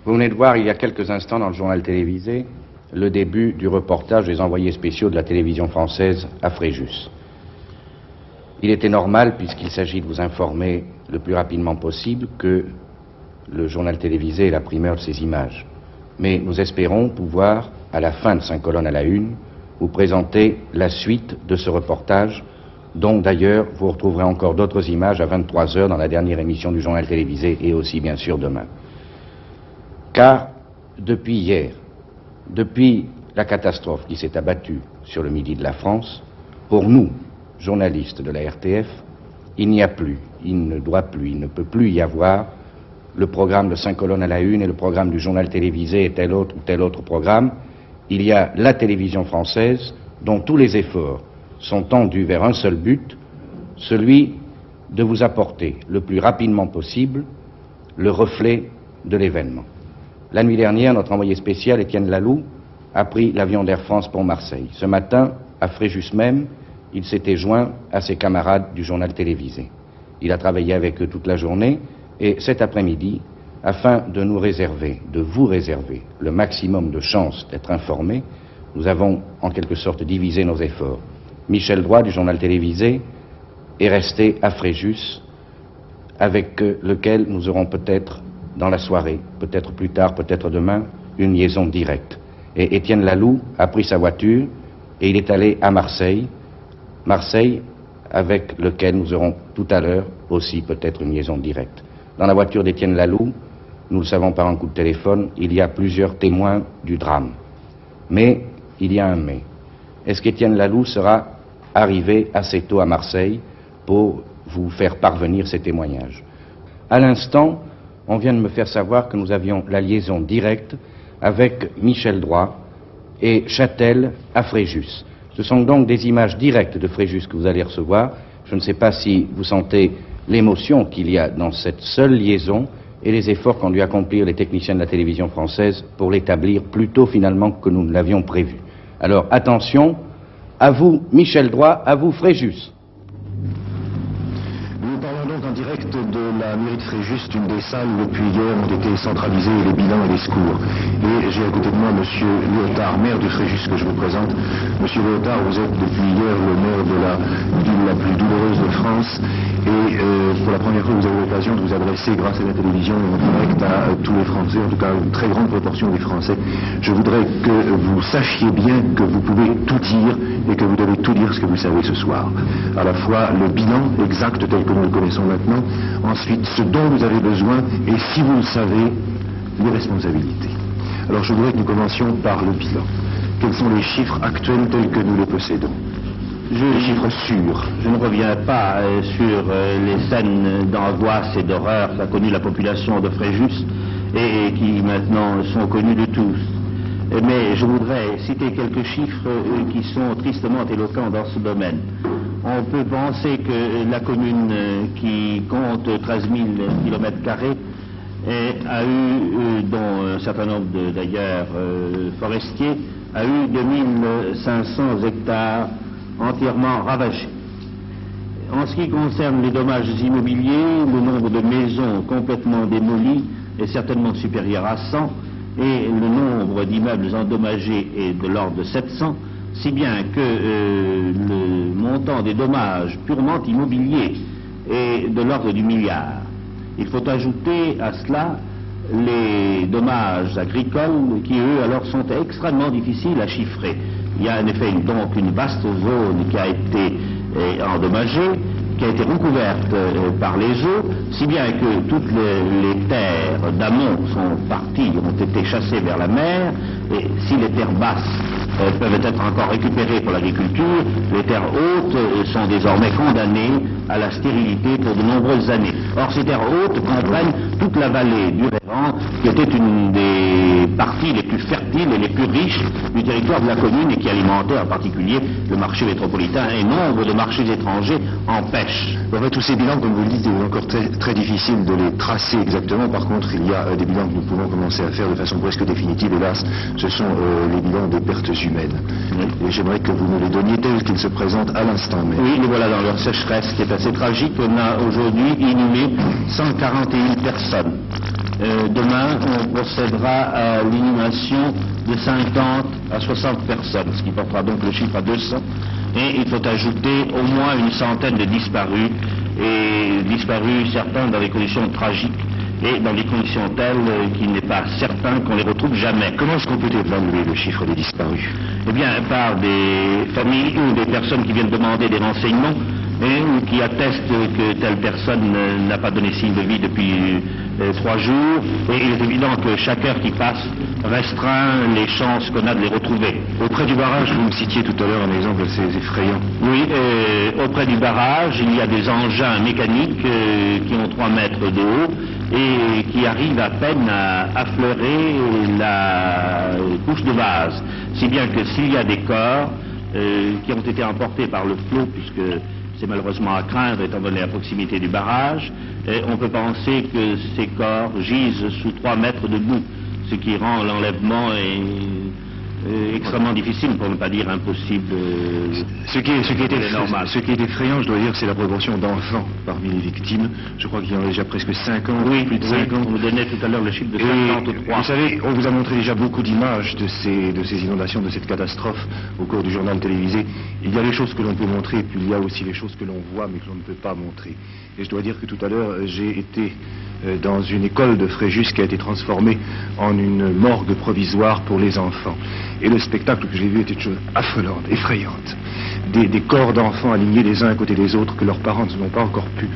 Vous venez de voir il y a quelques instants dans le journal télévisé le début du reportage des envoyés spéciaux de la télévision française à Fréjus. Il était normal, puisqu'il s'agit de vous informer le plus rapidement possible, que le journal télévisé ait la primeur de ces images. Mais nous espérons pouvoir, à la fin de 5 colonnes à la une, vous présenter la suite de ce reportage, dont d'ailleurs vous retrouverez encore d'autres images à 23 heures dans la dernière émission du journal télévisé et aussi bien sûr demain. Car depuis hier, depuis la catastrophe qui s'est abattue sur le midi de la France, pour nous, journalistes de la RTF, il n'y a plus, il ne doit plus, il ne peut plus y avoir le programme de 5 colonnes à la une et le programme du journal télévisé et tel autre programme. Il y a la télévision française dont tous les efforts sont tendus vers un seul but, celui de vous apporter le plus rapidement possible le reflet de l'événement. La nuit dernière, notre envoyé spécial, Étienne Laloux, a pris l'avion d'Air France pour Marseille. Ce matin, à Fréjus même, il s'était joint à ses camarades du journal télévisé. Il a travaillé avec eux toute la journée et cet après-midi, afin de nous réserver, de vous réserver le maximum de chances d'être informés, nous avons en quelque sorte divisé nos efforts. Michel Droit du journal télévisé est resté à Fréjus, avec lequel nous aurons peut-être dans la soirée, peut-être plus tard, peut-être demain, une liaison directe. Et Étienne Laloux a pris sa voiture et il est allé à Marseille, avec lequel nous aurons tout à l'heure aussi peut-être une liaison directe. Dans la voiture d'Étienne Laloux, nous le savons par un coup de téléphone, il y a plusieurs témoins du drame. Mais, il y a un mais. Est-ce qu'Étienne Laloux sera arrivé assez tôt à Marseille pour vous faire parvenir ces témoignages? À l'instant, on vient de me faire savoir que nous avions la liaison directe avec Michel Droit et Châtel à Fréjus. Ce sont donc des images directes de Fréjus que vous allez recevoir. Je ne sais pas si vous sentez l'émotion qu'il y a dans cette seule liaison et les efforts qu'ont dû accomplir les techniciens de la télévision française pour l'établir plus tôt finalement que nous ne l'avions prévu. Alors attention, à vous Michel Droit, à vous Fréjus. Nous parlons donc en direct de la mairie de Fréjus, une des salles où depuis hier ont été centralisés les bilans et les secours. Et j'ai à côté de moi Monsieur Léotard, maire de Fréjus, que je vous présente. Monsieur Léotard, vous êtes depuis hier le maire de la ville la plus douloureuse de France. Et pour la première fois, vous avez l'occasion de vous adresser, grâce à la télévision, en direct à tous les Français, en tout cas une très grande proportion des Français. Je voudrais que vous sachiez bien que vous pouvez tout dire et que vous devez tout dire ce que vous savez ce soir. À la fois le bilan exact tel que nous le connaissons maintenant, ensuite ce dont vous avez besoin et, si vous le savez, les responsabilités. Alors je voudrais que nous commencions par le bilan. Quels sont les chiffres actuels tels que nous les possédons? Les chiffres sûrs. Je ne reviens pas sur les scènes d'angoisse et d'horreur qu'a connu la population de Fréjus et qui maintenant sont connues de tous. Mais je voudrais citer quelques chiffres qui sont tristement éloquents dans ce domaine. On peut penser que la commune qui compte 13 000 km² a eu, dont un certain nombre d'ailleurs forestiers, a eu 2500 hectares entièrement ravagés. En ce qui concerne les dommages immobiliers, le nombre de maisons complètement démolies est certainement supérieur à 100 et le nombre d'immeubles endommagés est de l'ordre de 700, si bien que le montant des dommages purement immobiliers est de l'ordre du milliard. Il faut ajouter à cela les dommages agricoles qui, eux, alors sont extrêmement difficiles à chiffrer. Il y a en effet donc une vaste zone qui a été endommagée, qui a été recouverte par les eaux, si bien que toutes les terres d'amont sont parties, ont été chassées vers la mer, et si les terres basses peuvent être encore récupérées pour l'agriculture, les terres hautes sont désormais condamnées à la stérilité pour de nombreuses années. Or, ces terres hautes comprennent toute la vallée du Réran, qui était une des parties les plus fertiles et les plus riches du territoire de la commune et qui alimentait en particulier le marché métropolitain et nombre de marchés étrangers en pêche. En fait, tous ces bilans, comme vous le dites, il est encore très difficile de les tracer exactement. Par contre, il y a des bilans que nous pouvons commencer à faire de façon presque définitive. Hélas, ce sont les bilans des pertes humaines. Oui. Et j'aimerais que vous nous les donniez tels qu'ils se présentent à l'instant même. Oui, les voilà dans leur sécheresse qui est assez tragique. On a aujourd'hui inhumé 141 personnes. Demain, on procédera à l'inhumation de 50 à 60 personnes, ce qui portera donc le chiffre à 200. Et il faut ajouter au moins une centaine de disparus, et disparus certains dans des conditions tragiques et dans des conditions telles qu'il n'est pas certain qu'on les retrouve jamais. Comment est-ce qu'on peut évaluer le chiffre des disparus? Eh bien, par des familles ou des personnes qui viennent demander des renseignements ou qui attestent que telle personne n'a pas donné signe de vie depuis 3 jours. Et il est évident que chaque heure qui passe restreint les chances qu'on a de les retrouver. Auprès du barrage, vous me citiez tout à l'heure un exemple assez effrayant. Oui, auprès du barrage, il y a des engins mécaniques qui ont 3 mètres de haut et qui arrivent à peine à affleurer la couche de vase. Si bien que s'il y a des corps qui ont été emportés par le flot, puisque c'est malheureusement à craindre étant donné la proximité du barrage, on peut penser que ces corps gisent sous 3 mètres de boue, ce qui rend l'enlèvement extrêmement difficile, pour ne pas dire impossible. Ce qui est effrayant, je dois dire, c'est la proportion d'enfants parmi les victimes. Je crois qu'il y en a déjà presque 50, oui, plus de 50. On vous donnait tout à l'heure le chiffre de 53. Vous savez, on vous a montré déjà beaucoup d'images de ces inondations, de cette catastrophe au cours du journal télévisé. Il y a les choses que l'on peut montrer, et puis il y a aussi les choses que l'on voit, mais que l'on ne peut pas montrer. Et je dois dire que tout à l'heure, j'ai été dans une école de Fréjus qui a été transformée en une morgue provisoire pour les enfants. Et le spectacle que j'ai vu était une chose affolante, effrayante. Des corps d'enfants alignés les uns à côté des autres que leurs parents n'ont pas encore pu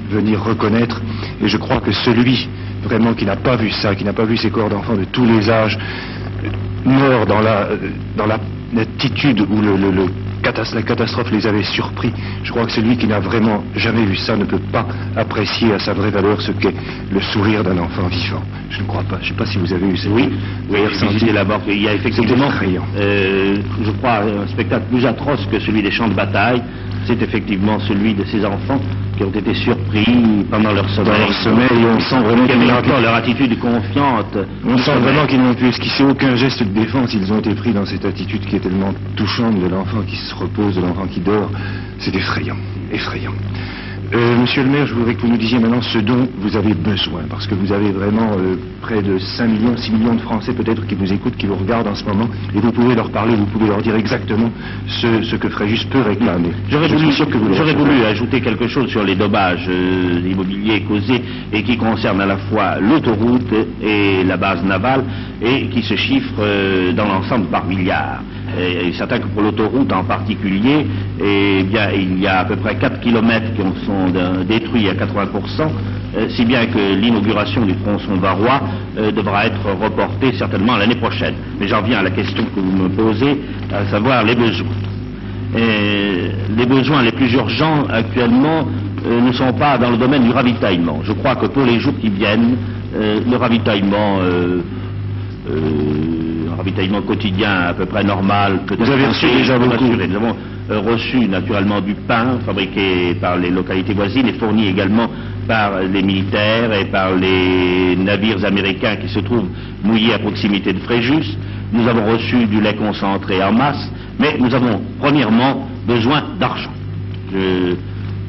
venir reconnaître. Et je crois que celui vraiment qui n'a pas vu ça, qui n'a pas vu ces corps d'enfants de tous les âges, morts dans l'attitude où la catastrophe les avait surpris, je crois que celui qui n'a vraiment jamais vu ça ne peut pas apprécier à sa vraie valeur ce qu'est le sourire d'un enfant vivant. Je ne crois pas. Je ne sais pas si vous avez eu cette... Oui, visité la mort. Il y a effectivement, je crois, un spectacle plus atroce que celui des champs de bataille. C'est effectivement celui de ces enfants qui ont été surpris pendant leur sommeil. Et on sent vraiment qu'ils n'ont encore leur attitude confiante. On sent vraiment qu'ils n'ont pu esquisser aucun geste de défense. Ils ont été pris dans cette attitude qui est tellement touchante de l'enfant qui se repose, de l'enfant qui dort. C'est effrayant, effrayant. Monsieur le maire, je voudrais que vous nous disiez maintenant ce dont vous avez besoin, parce que vous avez vraiment près de 5 millions, 6 millions de Français peut-être qui vous écoutent, qui vous regardent en ce moment, et vous pouvez leur parler, vous pouvez leur dire exactement ce que Fréjus peut réclamer. J'aurais voulu ajouter quelque chose sur les dommages immobiliers causés et qui concernent à la fois l'autoroute et la base navale et qui se chiffrent dans l'ensemble par milliards. Il est certain que pour l'autoroute en particulier, eh bien, il y a à peu près 4 kilomètres qui sont détruits à 80%, si bien que l'inauguration du tronçon varois devra être reportée certainement l'année prochaine. Mais j'en viens à la question que vous me posez, à savoir les besoins. Les besoins les plus urgents actuellement ne sont pas dans le domaine du ravitaillement. Je crois que pour les jours qui viennent, le ravitaillement quotidien à peu près normal. Vous avez reçu déjà beaucoup. Nous avons reçu naturellement du pain fabriqué par les localités voisines et fourni également par les militaires et par les navires américains qui se trouvent mouillés à proximité de Fréjus. Nous avons reçu du lait concentré en masse, mais nous avons premièrement besoin d'argent. Je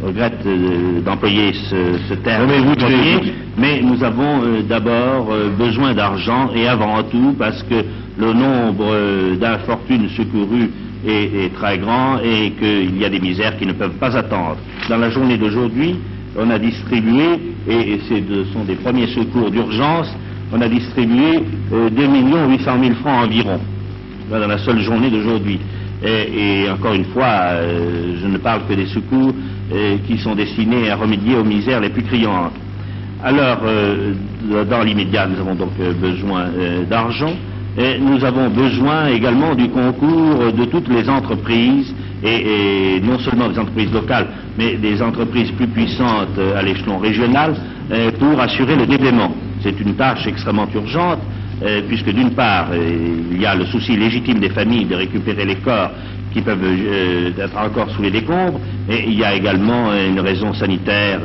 regrette d'employer ce terme, mais nous avons d'abord besoin d'argent et avant tout parce que le nombre d'infortunes secourues est très grand et qu'il y a des misères qui ne peuvent pas attendre. Dans la journée d'aujourd'hui, on a distribué, et ce sont des premiers secours d'urgence, on a distribué 2 800 000 francs environ, dans la seule journée d'aujourd'hui. Et encore une fois, je ne parle que des secours qui sont destinés à remédier aux misères les plus criantes. Alors, dans l'immédiat, nous avons donc besoin d'argent. Et nous avons besoin également du concours de toutes les entreprises, et non seulement des entreprises locales, mais des entreprises plus puissantes à l'échelon régional, pour assurer le déblaiement. C'est une tâche extrêmement urgente, puisque d'une part, il y a le souci légitime des familles de récupérer les corps qui peuvent être encore sous les décombres, et il y a également une raison sanitaire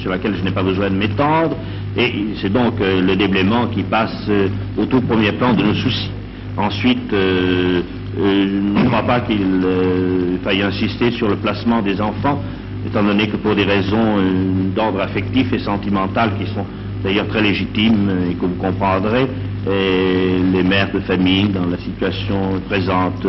sur laquelle je n'ai pas besoin de m'étendre, et c'est donc le déblaiement qui passe au tout premier plan de nos soucis. Ensuite, je ne crois pas qu'il faille insister sur le placement des enfants, étant donné que pour des raisons d'ordre affectif et sentimental qui sont d'ailleurs très légitime et que vous comprendrez. Et les mères de famille, dans la situation présente,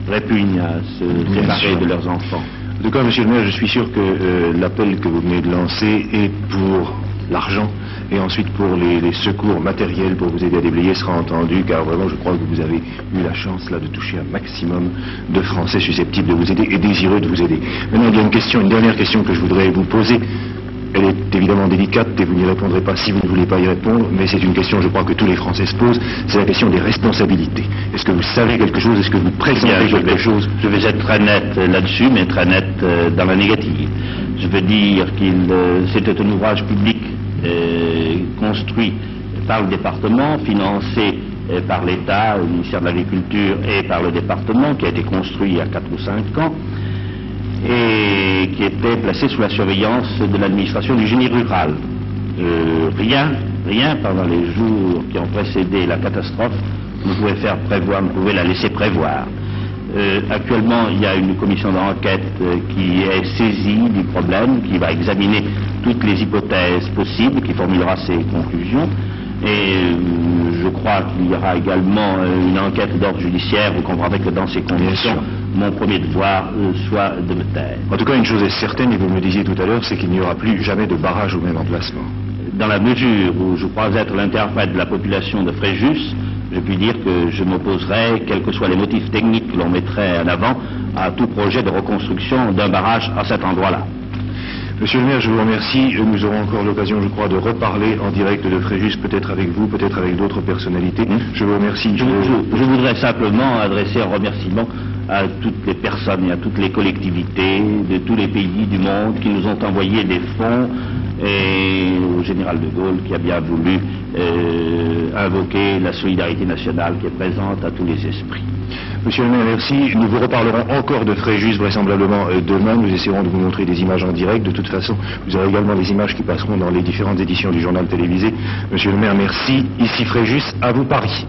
répugnent à se séparer de leurs enfants. En tout cas, monsieur le maire, je suis sûr que l'appel que vous venez de lancer est pour l'argent et ensuite pour les secours matériels pour vous aider à déblayer sera entendu, car vraiment je crois que vous avez eu la chance là de toucher un maximum de Français susceptibles de vous aider et désireux de vous aider. Maintenant, il y a une dernière question que je voudrais vous poser. Elle est évidemment délicate et vous n'y répondrez pas si vous ne voulez pas y répondre, mais c'est une question, je crois, que tous les Français se posent, c'est la question des responsabilités. Est-ce que vous savez quelque chose? Est-ce que vous présentez quelque chose? Je vais être très net là-dessus, mais très net dans la négative. Je veux dire c'était un ouvrage public construit par le département, financé par l'État, le ministère de l'Agriculture et par le département, qui a été construit il y a 4 ou 5 ans, et qui était placé sous la surveillance de l'administration du génie rural. Rien pendant les jours qui ont précédé la catastrophe ne pouvait la laisser prévoir. Actuellement, il y a une commission d'enquête qui est saisie du problème, qui va examiner toutes les hypothèses possibles, qui formulera ses conclusions. Et je crois qu'il y aura également une enquête d'ordre judiciaire. Vous comprendrez que dans ces conditions, mon premier devoir soit de me taire. En tout cas, une chose est certaine, et vous me le disiez tout à l'heure, c'est qu'il n'y aura plus jamais de barrage au même emplacement. Dans la mesure où je crois être l'interprète de la population de Fréjus, je puis dire que je m'opposerai, quels que soient les motifs techniques que l'on mettrait en avant, à tout projet de reconstruction d'un barrage à cet endroit-là. Monsieur le maire, je vous remercie. Nous aurons encore l'occasion, je crois, de reparler en direct de Fréjus, peut-être avec vous, peut-être avec d'autres personnalités. Je vous remercie. Je voudrais simplement adresser un remerciement à toutes les personnes et à toutes les collectivités de tous les pays du monde qui nous ont envoyé des fonds, et au général de Gaulle qui a bien voulu invoquer la solidarité nationale qui est présente à tous les esprits. Monsieur le maire, merci. Nous vous reparlerons encore de Fréjus, vraisemblablement demain. Nous essaierons de vous montrer des images en direct. De toute façon, vous aurez également des images qui passeront dans les différentes éditions du journal télévisé. Monsieur le maire, merci. Ici Fréjus, à vous Paris.